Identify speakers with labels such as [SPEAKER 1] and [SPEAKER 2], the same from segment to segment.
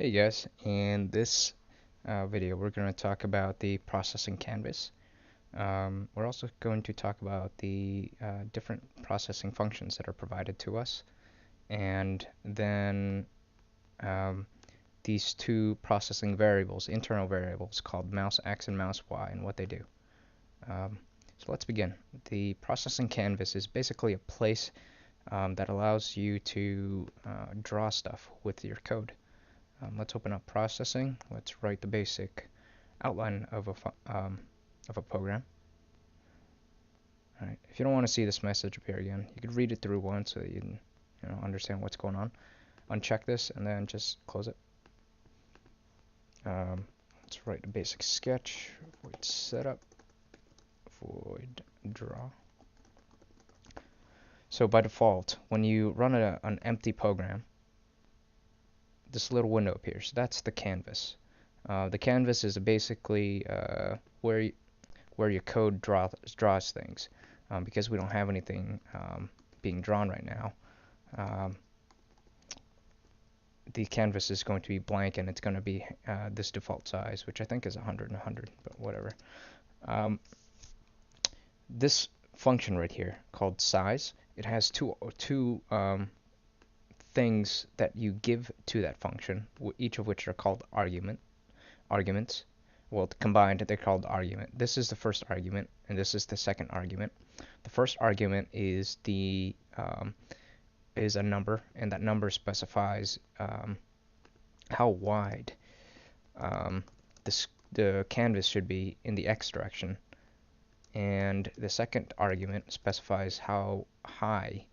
[SPEAKER 1] Hey guys, in this video we're going to talk about the processing canvas. We're also going to talk about the different processing functions that are provided to us, and then um, these two processing variables, internal variables called mouse x and mouse y, and what they do. Um, so let's begin. The processing canvas is basically a place that allows you to draw stuff with your code. Let's open up processing. Let's write the basic outline of a program. All right. If you don't want to see this message appear again, you could read it through once so that you can, understand what's going on. Uncheck this and then just close it. Let's write a basic sketch. Void setup. Void draw. So by default, when you run an empty program, this little window appears. That's the canvas. The canvas is basically where your code draws things. Because we don't have anything being drawn right now, um, the canvas is going to be blank, and it's going to be this default size, which I think is 100 and 100, but whatever. Um, this function right here called size, it has two things that you give to that function, each of which are called arguments. Well, combined, they're called argument. This is the first argument, and this is the second argument. The first argument is is a number, and that number specifies how wide the canvas should be in the x direction, and the second argument specifies how high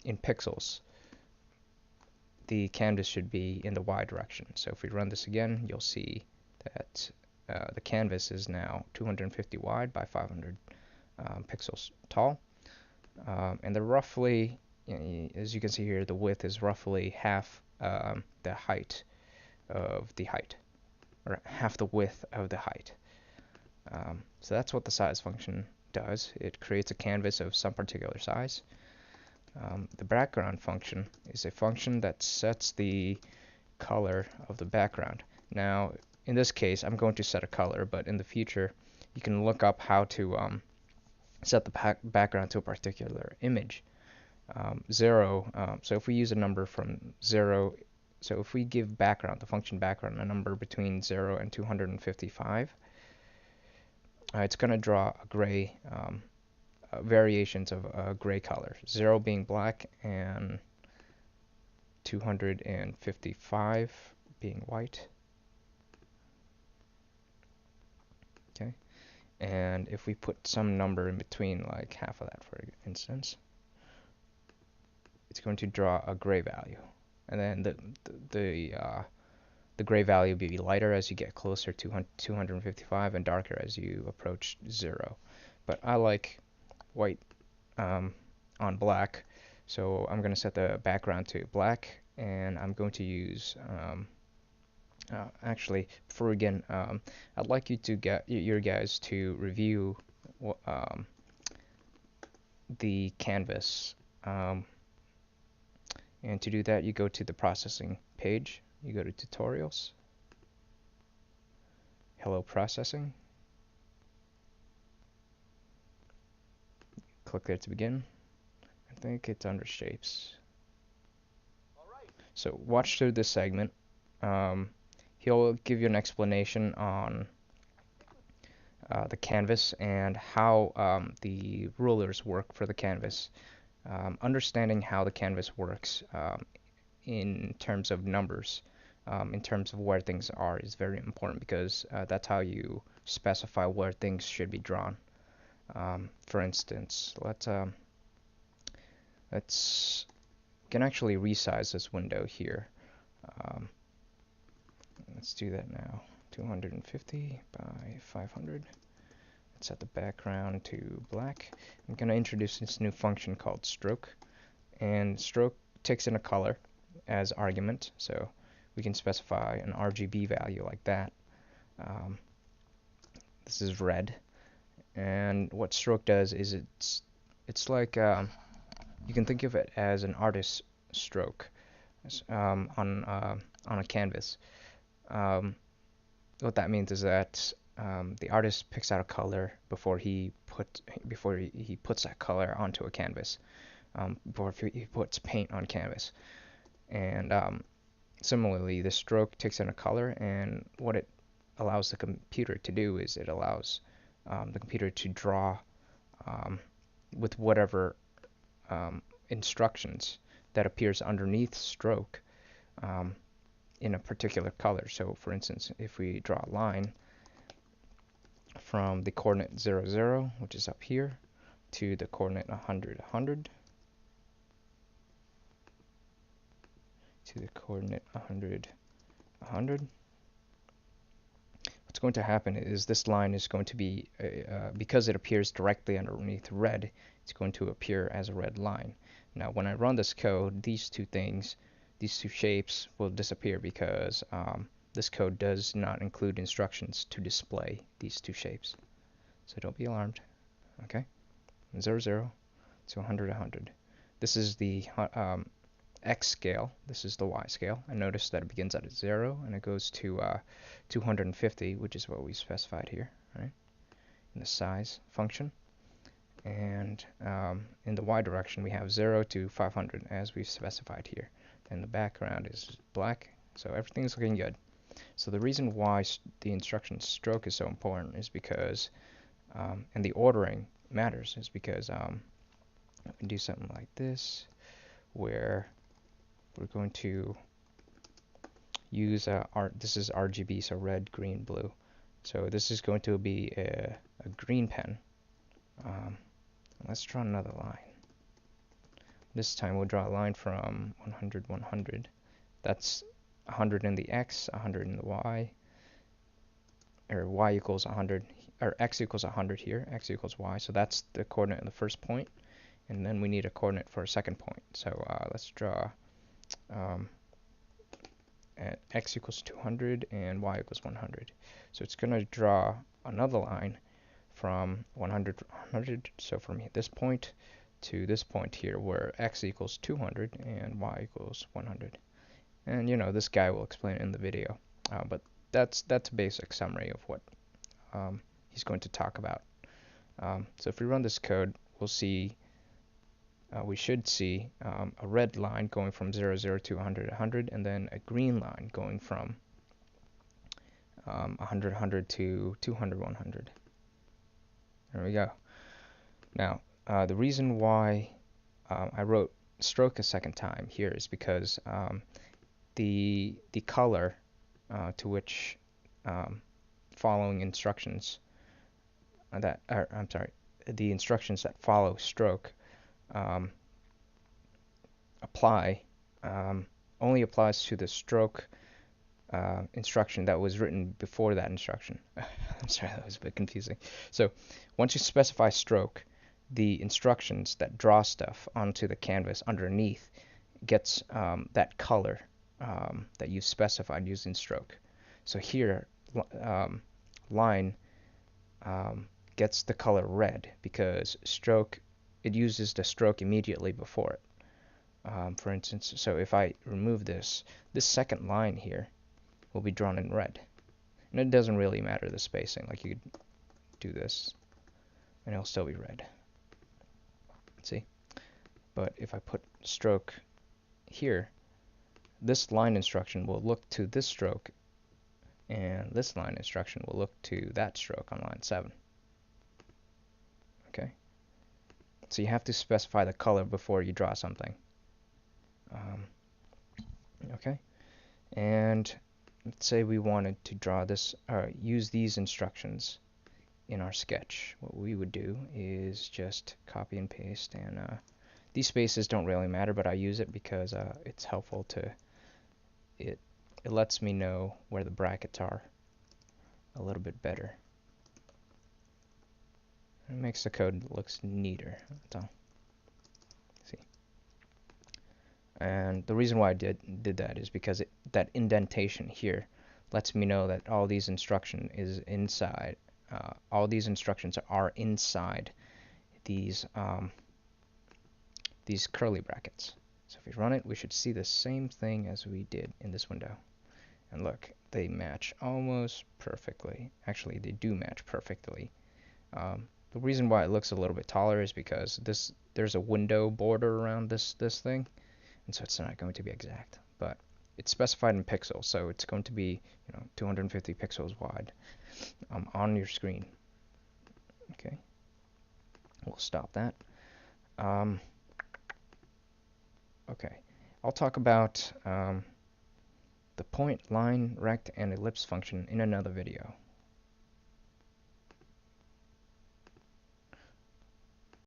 [SPEAKER 1] in pixels the canvas should be in the y direction. So if we run this again, you'll see that the canvas is now 250 wide by 500 pixels tall, and they're roughly, as you can see here, the width is roughly half the height of the height, or half the width of the height. So that's what the size function does. It creates a canvas of some particular size. The background function is a function that sets the color of the background. Now, in this case, I'm going to set a color, but in the future, you can look up how to set the background to a particular image. 0, so if we use a number from 0, so if we give the function background, a number between 0 and 255, it's going to draw a gray variations of a gray color, 0 being black and 255 being white. Okay, and if we put some number in between, like half of that, for instance, it's going to draw a gray value, and then the gray value will be lighter as you get closer to 255 and darker as you approach 0. But I like white on black, so I'm going to set the background to black, and I'm going to use actually, before we begin, I'd like you to get your guys to review the canvas, and to do that, you go to the processing page, you go to tutorials, hello processing, click there to begin. I think it's under shapes. So watch through this segment. He'll give you an explanation on the canvas and how the rulers work for the canvas. Understanding how the canvas works in terms of numbers, in terms of where things are, is very important, because that's how you specify where things should be drawn. For instance, let's can actually resize this window here. Let's do that now. 250 by 500. Let's set the background to black. I'm going to introduce this new function called stroke, and stroke takes in a color as argument, so we can specify an RGB value like that. This is red, and what stroke does is it's like you can think of it as an artist's stroke. on a canvas. Um, what that means is that the artist picks out a color before he puts that color onto a canvas, before he puts paint on canvas. And similarly, the stroke takes in a color, and what it allows the computer to do is it allows the computer to draw um, with whatever instructions that appears underneath stroke um, in a particular color. So for instance, if we draw a line from the coordinate 0, 0, which is up here, to the coordinate 100, 100, to the coordinate 100, 100, what's going to happen is this line is going to be, because it appears directly underneath red, it's going to appear as a red line. Now, when I run this code, these two shapes will disappear because this code does not include instructions to display these two shapes. So don't be alarmed. Okay? 0, 0 to 100, 100. This is the X scale. This is the Y scale. And notice that it begins at 0 and it goes to 250, which is what we specified here, right? In the size function. And in the Y direction, we have 0 to 500, as we've specified here. And the background is black, so everything's looking good. So the reason why the instruction stroke is so important is because, and the ordering matters, is because we can do something like this, where we're going to use this is RGB, so red, green, blue. So this is going to be a green pen. Let's draw another line. This time we'll draw a line from 100, 100. That's 100 in the X, 100 in the Y, or Y equals 100, or X equals 100 here, X equals Y. So that's the coordinate of the first point, and then we need a coordinate for a second point. So let's draw at X equals 200 and Y equals 100. So it's going to draw another line from 100 to 100, so from this point to this point here, where X equals 200 and Y equals 100. And this guy will explain it in the video, but that's a basic summary of what he's going to talk about. So if we run this code, we should see a red line going from 0, 0 to 100, 100, and then a green line going from 100, 100 to 200, 100. There we go. Now, the reason why I wrote stroke a second time here is because the color to which following instructions the instructions that follow stroke only applies to the stroke instruction that was written before that instruction. I'm sorry, that was a bit confusing. So once you specify stroke, the instructions that draw stuff onto the canvas underneath gets that color that you specified using stroke. So here, line gets the color red because stroke, it uses the stroke immediately before it. For instance, so if I remove this second line here will be drawn in red. And it doesn't really matter the spacing, like you could do this and it'll still be red. See? But if I put stroke here, this line instruction will look to this stroke and this line instruction will look to that stroke on line 7. Okay? So you have to specify the color before you draw something. Okay? And let's say we wanted to draw this, use these instructions in our sketch. What we would do is just copy and paste, and these spaces don't really matter, but I use it because it's helpful to, it lets me know where the brackets are a little bit better. It makes the code looks neater, that's all. See? And the reason why I did that is because that indentation here lets me know that all these instruction is inside. All these instructions are inside these curly brackets. So if we run it, we should see the same thing as we did in this window. And look, they match almost perfectly. Actually, they do match perfectly. The reason why it looks a little bit taller is because there's a window border around this thing, and so it's not going to be exact. But it's specified in pixels, so it's going to be 250 pixels wide on your screen. Okay, we'll stop that. Okay, I'll talk about the point, line, rect, and ellipse function in another video.